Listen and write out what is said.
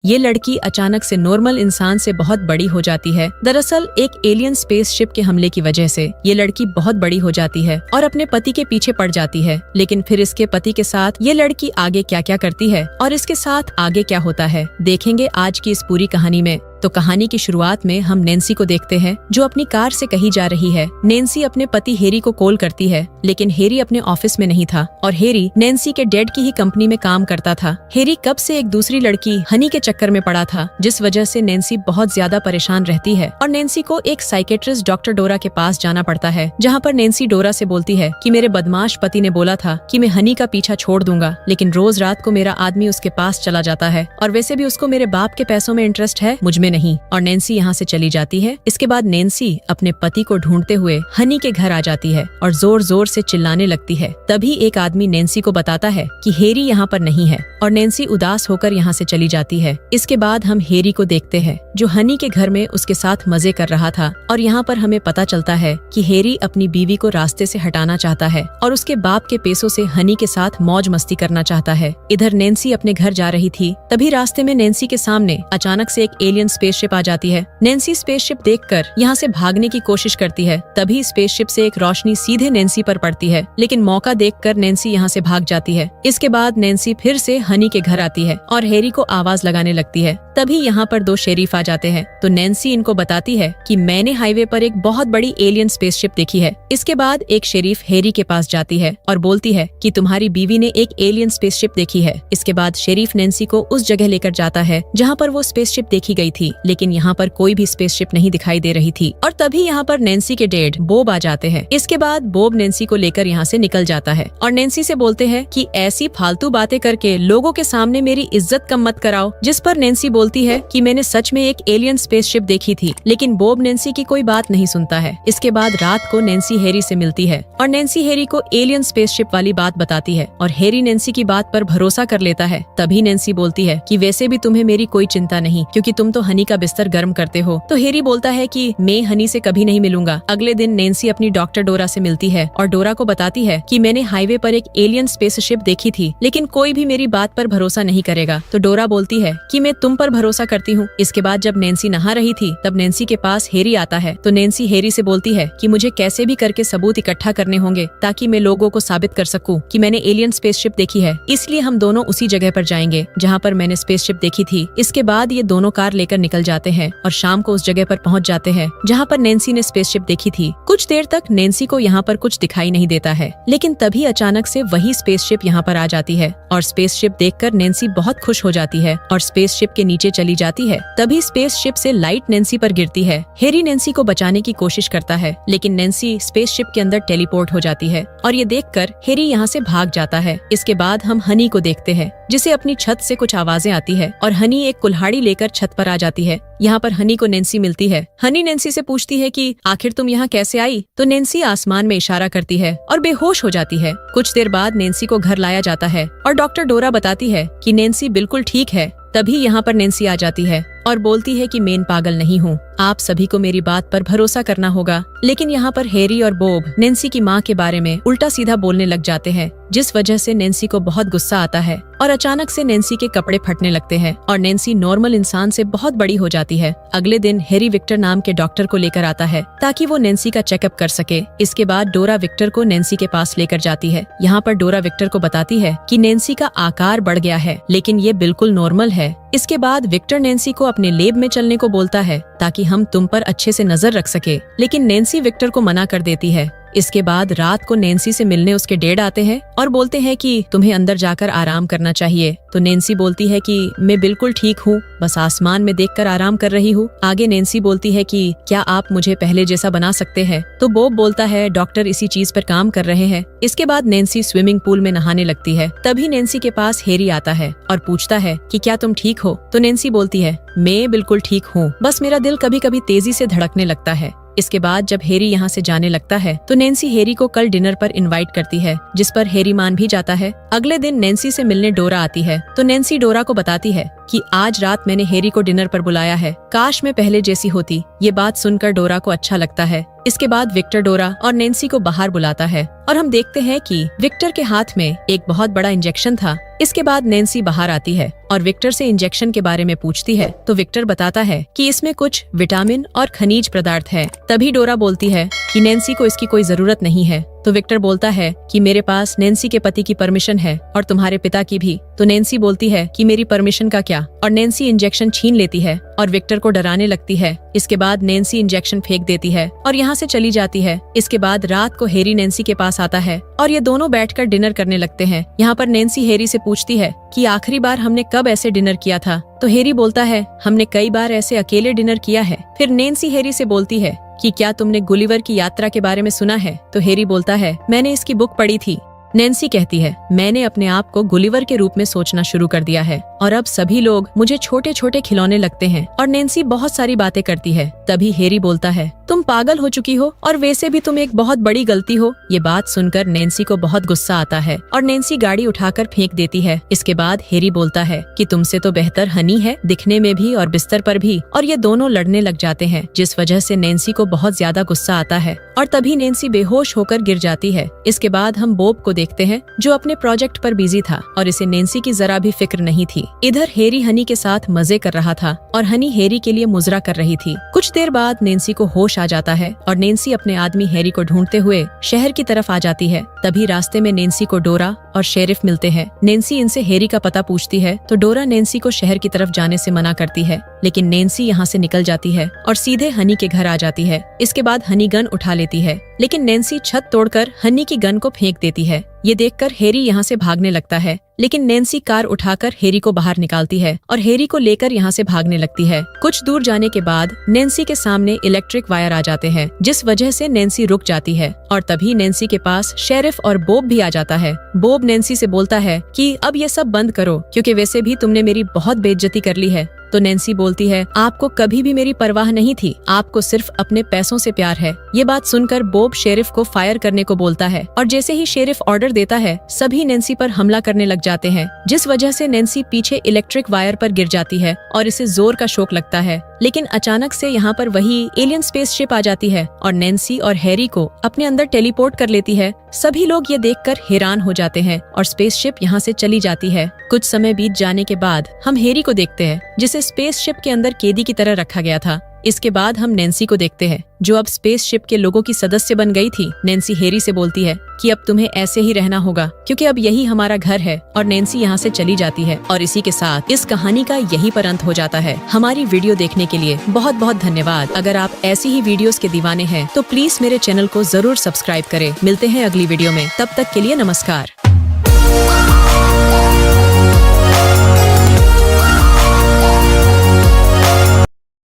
ये लड़की अचानक से नॉर्मल इंसान से बहुत बड़ी हो जाती है। दरअसल एक एलियन स्पेसशिप के हमले की वजह से ये लड़की बहुत बड़ी हो जाती है और अपने पति के पीछे पड़ जाती है। लेकिन फिर इसके पति के साथ ये लड़की आगे क्या क्या करती है और इसके साथ आगे क्या होता है, देखेंगे आज की इस पूरी कहानी में। तो कहानी की शुरुआत में हम नैन्सी को देखते हैं जो अपनी कार से कहीं जा रही है। नैन्सी अपने पति हेरी को कॉल करती है, लेकिन हेरी अपने ऑफिस में नहीं था और हेरी नैन्सी के डैड की ही कंपनी में काम करता था। हेरी कब से एक दूसरी लड़की हनी के चक्कर में पड़ा था, जिस वजह से नैन्सी बहुत ज्यादा परेशान रहती है और नैन्सी को एक साइकेट्रिस्ट डॉक्टर डोरा के पास जाना पड़ता है, जहाँ पर नैन्सी डोरा से बोलती है कि मेरे बदमाश पति ने बोला था कि मैं हनी का पीछा छोड़ दूंगा, लेकिन रोज रात को मेरा आदमी उसके पास चला जाता है और वैसे भी उसको मेरे बाप के पैसों में इंटरेस्ट है, मुझ में नहीं। और नैन्सी यहाँ से चली जाती है। इसके बाद नैन्सी अपने पति को ढूंढते हुए हनी के घर आ जाती है और जोर जोर से चिल्लाने लगती है। तभी एक आदमी नैन्सी को बताता है कि हेरी यहाँ पर नहीं है और नैन्सी उदास होकर यहाँ से चली जाती है। इसके बाद हम हेरी को देखते हैं जो हनी के घर में उसके साथ मजे कर रहा था और यहाँ पर हमें पता चलता है कि हेरी अपनी बीवी को रास्ते से हटाना चाहता है और उसके बाप के पैसों से हनी के साथ मौज मस्ती करना चाहता है। इधर नैन्सी अपने घर जा रही थी, तभी रास्ते में नैन्सी के सामने अचानक से एक एलियन स्पेसशिप आ जाती है। नैन्सी स्पेसशिप देखकर यहाँ से भागने की कोशिश करती है, तभी स्पेसशिप से एक रोशनी सीधे नैन्सी पर पड़ती है, लेकिन मौका देखकर नैन्सी यहाँ से भाग जाती है। इसके बाद नैन्सी फिर से हनी के घर आती है और हेरी को आवाज लगाने लगती है। तभी यहाँ पर दो शेरीफ आ जाते हैं, तो नैन्सी इनको बताती है कि मैंने हाईवे पर एक बहुत बड़ी एलियन स्पेसशिप देखी है। इसके बाद एक शेरीफ हेरी के पास जाती है और बोलती है कि तुम्हारी बीवी ने एक एलियन स्पेसशिप देखी है। इसके बाद शेरीफ नैन्सी को उस जगह लेकर जाता है जहाँ पर वो स्पेसशिप देखी गई थी, लेकिन यहाँ पर कोई भी स्पेसशिप नहीं दिखाई दे रही थी। और तभी यहाँ पर नैन्सी के डैड बॉब आ जाते हैं। इसके बाद बॉब नैन्सी को लेकर यहाँ से निकल जाता है और नैन्सी से बोलते हैं कि ऐसी फालतू बातें करके लोगों के सामने मेरी इज्जत कम मत कराओ। जिस पर नैन्सी बोलती है कि मैंने सच में एक एलियन स्पेसशिप देखी थी, लेकिन बॉब नैन्सी की कोई बात नहीं सुनता है। इसके बाद रात को नैन्सी हेरी से मिलती है और नैन्सी हेरी को एलियन स्पेसशिप वाली बात बताती है और हेरी नैन्सी की बात पर भरोसा कर लेता है। तभी नैन्सी बोलती है कि वैसे भी तुम्हें मेरी कोई चिंता नहीं, क्योंकि तुम तो हनी का बिस्तर गर्म करते हो। तो हेरी बोलता है कि मैं हनी से कभी नहीं मिलूंगा। अगले दिन नैन्सी अपनी डॉक्टर डोरा से मिलती है और डोरा को बताती है कि मैंने हाईवे पर एक एलियन स्पेसशिप देखी थी, लेकिन कोई भी मेरी बात पर भरोसा नहीं करेगा। तो डोरा बोलती है कि मैं तुम पर भरोसा करती हूँ। इसके बाद जब नैन्सी नहा रही थी, तब नैन्सी के पास हेरी आता है। तो नैन्सी हेरी से बोलती है कि मुझे कैसे भी करके सबूत इकट्ठा करने होंगे ताकि मैं लोगों को साबित कर सकूं कि मैंने एलियन स्पेसशिप देखी है। इसलिए हम दोनों उसी जगह पर जाएंगे जहाँ पर मैंने स्पेसशिप देखी थी। इसके बाद ये दोनों कार लेकर निकल जाते हैं और शाम को उस जगह पर पहुँच जाते हैं जहाँ पर नैन्सी ने स्पेसशिप देखी थी। कुछ देर तक नैन्सी को यहाँ पर कुछ दिखाई नहीं देता है, लेकिन तभी अचानक से वही स्पेसशिप यहाँ पर आ जाती है और स्पेसशिप देखकर नैन्सी बहुत खुश हो जाती है और स्पेसशिप के नीचे चली जाती है। तभी स्पेसशिप से लाइट नैन्सी पर गिरती है। हेरी नैन्सी को बचाने की कोशिश करता है, लेकिन नैन्सी स्पेसशिप के अंदर टेलीपोर्ट हो जाती है और ये देखकर हेरी यहाँ से भाग जाता है। इसके बाद हम हनी को देखते हैं, जिसे अपनी छत से कुछ आवाजें आती है और हनी एक कुल्हाड़ी लेकर छत पर आ जाती है। यहाँ पर हनी को नैन्सी मिलती है। हनी नैन्सी से पूछती है कि आखिर तुम यहाँ कैसे आई? तो नैन्सी आसमान में इशारा करती है और बेहोश हो जाती है। कुछ देर बाद नैन्सी को घर लाया जाता है और डॉक्टर डोरा बताती है कि नैन्सी बिल्कुल ठीक है। तभी यहाँ पर नैन्सी आ जाती है और बोलती है कि मैं पागल नहीं हूँ, आप सभी को मेरी बात पर भरोसा करना होगा। लेकिन यहाँ पर हेरी और बॉब नैन्सी की माँ के बारे में उल्टा सीधा बोलने लग जाते हैं, जिस वजह से नैन्सी को बहुत गुस्सा आता है और अचानक से नैन्सी के कपड़े फटने लगते हैं और नैन्सी नॉर्मल इंसान से बहुत बड़ी हो जाती है। अगले दिन हेरी विक्टर नाम के डॉक्टर को लेकर आता है ताकि वो नैन्सी का चेकअप कर सके। इसके बाद डोरा विक्टर को नैन्सी के पास लेकर जाती है। यहाँ पर डोरा विक्टर को बताती है कि नैन्सी का आकार बढ़ गया है, लेकिन ये बिल्कुल नॉर्मल है। इसके बाद विक्टर नैन्सी को अपने लेब में चलने को बोलता है ताकि हम तुम पर अच्छे से नजर रख सके, लेकिन नैन्सी विक्टर को मना कर देती है। इसके बाद रात को नैन्सी से मिलने उसके डैड आते हैं और बोलते हैं कि तुम्हें अंदर जाकर आराम करना चाहिए। तो नैन्सी बोलती है कि मैं बिल्कुल ठीक हूँ, बस आसमान में देखकर आराम कर रही हूँ। आगे नैन्सी बोलती है कि क्या आप मुझे पहले जैसा बना सकते हैं? तो बॉब बोलता है डॉक्टर इसी चीज पर काम कर रहे हैं। इसके बाद नैन्सी स्विमिंग पूल में नहाने लगती है। तभी नैन्सी के पास हेरी आता है और पूछता है कि क्या तुम ठीक हो? तो नैन्सी बोलती है मैं बिल्कुल ठीक हूँ, बस मेरा दिल कभी कभी तेजी से धड़कने लगता है। इसके बाद जब हेरी यहाँ से जाने लगता है तो नैन्सी हेरी को कल डिनर पर इनवाइट करती है, जिस पर हेरी मान भी जाता है। अगले दिन नैन्सी से मिलने डोरा आती है, तो नैन्सी डोरा को बताती है कि आज रात मैंने हेरी को डिनर पर बुलाया है, काश मैं पहले जैसी होती। ये बात सुनकर डोरा को अच्छा लगता है। इसके बाद विक्टर डोरा और नैन्सी को बाहर बुलाता है और हम देखते हैं कि विक्टर के हाथ में एक बहुत बड़ा इंजेक्शन था। इसके बाद नैन्सी बाहर आती है और विक्टर से इंजेक्शन के बारे में पूछती है तो विक्टर बताता है कि इसमें कुछ विटामिन और खनिज पदार्थ है। तभी डोरा बोलती है कि नैन्सी को इसकी कोई जरूरत नहीं है। तो विक्टर बोलता है कि मेरे पास नैन्सी के पति की परमिशन है और तुम्हारे पिता की भी। तो नैन्सी बोलती है कि मेरी परमिशन का क्या, और नैन्सी इंजेक्शन छीन लेती है और विक्टर को डराने लगती है। इसके बाद नैन्सी इंजेक्शन फेंक देती है और यहाँ से चली जाती है। इसके बाद रात को हैरी नैन्सी के पास आता है और ये दोनों बैठकर डिनर करने लगते हैं। यहाँ पर नैन्सी हैरी से पूछती है कि आखिरी बार हमने कब ऐसे डिनर किया था। तो हैरी बोलता है हमने कई बार ऐसे अकेले डिनर किया है। फिर नैन्सी हैरी से बोलती है कि क्या तुमने गुलिवर की यात्रा के बारे में सुना है। तो हैरी बोलता है मैंने इसकी बुक पढ़ी थी। नैन्सी कहती है मैंने अपने आप को गुलिवर के रूप में सोचना शुरू कर दिया है और अब सभी लोग मुझे छोटे छोटे खिलौने लगते हैं। और नैन्सी बहुत सारी बातें करती है। तभी हैरी बोलता है तुम पागल हो चुकी हो और वैसे भी तुम एक बहुत बड़ी गलती हो। ये बात सुनकर नैन्सी को बहुत गुस्सा आता है और नैन्सी गाड़ी उठाकर फेंक देती है। इसके बाद हैरी बोलता है कि तुमसे तो बेहतर हनी है, दिखने में भी और बिस्तर पर भी। और ये दोनों लड़ने लग जाते हैं जिस वजह से नैन्सी को बहुत ज्यादा गुस्सा आता है और तभी नैन्सी बेहोश होकर गिर जाती है। इसके बाद हम बॉब को देखते हैं जो अपने प्रोजेक्ट पर बिजी था और इसे नैन्सी की जरा भी फिक्र नहीं थी। इधर हैरी हनी के साथ मजे कर रहा था और हनी हैरी के लिए मुजरा कर रही थी। कुछ देर बाद नैन्सी को होश आ जाता है और नैन्सी अपने आदमी हैरी को ढूंढते हुए शहर की तरफ आ जाती है। तभी रास्ते में नैन्सी को डोरा और शेरिफ मिलते हैं। नैन्सी इनसे हैरी का पता पूछती है तो डोरा नैन्सी को शहर की तरफ जाने से मना करती है, लेकिन नैन्सी यहाँ से निकल जाती है और सीधे हनी के घर आ जाती है। इसके बाद हनी गन उठा लेती है, लेकिन नैन्सी छत तोड़कर हनी की गन को फेंक देती है। ये देखकर हैरी यहाँ से भागने लगता है, लेकिन नैन्सी कार उठाकर हैरी को बाहर निकालती है और हैरी को लेकर यहाँ से भागने लगती है। कुछ दूर जाने के बाद नैन्सी के सामने इलेक्ट्रिक वायर आ जाते हैं, जिस वजह से नैन्सी रुक जाती है और तभी नैन्सी के पास शेरिफ और बॉब भी आ जाता है। बॉब नैन्सी से बोलता है कि अब ये सब बंद करो, क्योंकि वैसे भी तुमने मेरी बहुत बेइज्जती कर ली है। तो नैन्सी बोलती है आपको कभी भी मेरी परवाह नहीं थी, आपको सिर्फ अपने पैसों से प्यार है। ये बात सुनकर बॉब शेरिफ को फायर करने को बोलता है और जैसे ही शेरिफ ऑर्डर देता है सभी नैन्सी पर हमला करने लग जाते हैं, जिस वजह से नैन्सी पीछे इलेक्ट्रिक वायर पर गिर जाती है और इसे जोर का शॉक लगता है। लेकिन अचानक से यहाँ पर वही एलियन स्पेसशिप आ जाती है और नैन्सी और हैरी को अपने अंदर टेलीपोर्ट कर लेती है। सभी लोग ये देखकर हैरान हो जाते हैं और स्पेसशिप यहाँ से चली जाती है। कुछ समय बीत जाने के बाद हम हैरी को देखते हैं जिसे स्पेसशिप के अंदर कैदी की तरह रखा गया था। इसके बाद हम नैन्सी को देखते हैं जो अब स्पेसशिप के लोगों की सदस्य बन गई थी। नैन्सी हैरी से बोलती है कि अब तुम्हें ऐसे ही रहना होगा, क्योंकि अब यही हमारा घर है। और नैन्सी यहाँ से चली जाती है और इसी के साथ इस कहानी का यही पर अंत हो जाता है। हमारी वीडियो देखने के लिए बहुत बहुत धन्यवाद। अगर आप ऐसी ही वीडियोस के दीवाने हैं तो प्लीज मेरे चैनल को जरूर सब्सक्राइब करें। मिलते हैं अगली वीडियो में, तब तक के लिए नमस्कार।